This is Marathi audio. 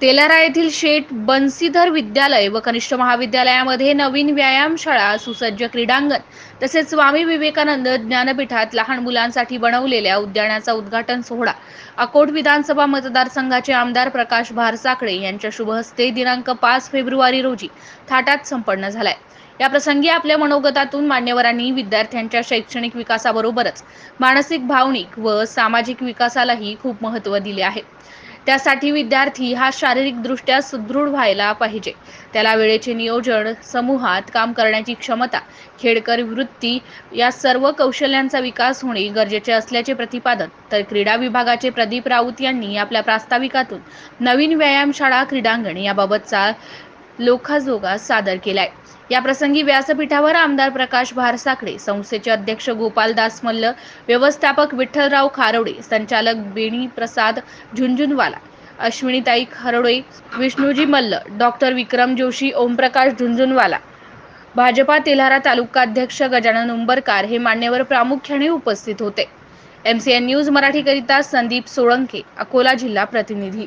तेलारा येथील शेठ बन्सीधर विद्यालय व कनिष्ठ महाविद्यालयामध्ये नवीन व्यायामशाळा, सुसज्ज क्रीडांगण तसेच स्वामी विवेकानंद ज्ञानपीठात लहान मुलांसाठी बनवलेल्या उद्यानाचा उद्घाटन सोहळा अकोट विधानसभा मतदारसंघाचे आमदार प्रकाश भारसाखळे यांच्या शुभ हस्ते दिनांक 5 फेब्रुवारी रोजी थाटात संपन्न झालाय। या प्रसंगी आपल्या मनोगतातून मान्यवरांनी विद्यार्थ्यांच्या शैक्षणिक विकासाबरोबरच मानसिक, भावनिक व सामाजिक विकासालाही खूप महत्त्व दिले आहे। त्यासाठी विद्यार्थी हा शारीरिकदृष्ट्या सुदृढ व्हायला पाहिजे। त्याला वेळेचे नियोजन, समूहात काम करण्याची क्षमता, खेळकर वृत्ती या सर्व कौशल्यांचा विकास होणे गरजेचे असल्याचे प्रतिपादन तर क्रीडा विभागाचे प्रदीप राऊत यांनी आपल्या प्रास्ताविकातून नवीन व्यायामशाळा, क्रीडांगण याबाबतचा लोकाजोगा सादर केलाय। या प्रसंगी व्यासपीठावर आमदार प्रकाश भारसाखळे, संस्थेचे अध्यक्ष गोपालदास मल्ल, व्यवस्थापक विठ्ठलराव खारोडे, संचालक बेणी प्रसाद झुंझुनवाला, अश्विनीताई खारोडे, विष्णुजी मल्ल, डॉक्टर विक्रम जोशी, ओमप्रकाश झुंझुनवाला, भाजपा तेल्हारा तालुकाध्यक्ष गजानन उंबरकार हे मान्यवर प्रामुख्याने उपस्थित होते। MCN न्यूज मराठी करिता संदीप सोळंके, अकोला जिल्हा प्रतिनिधी।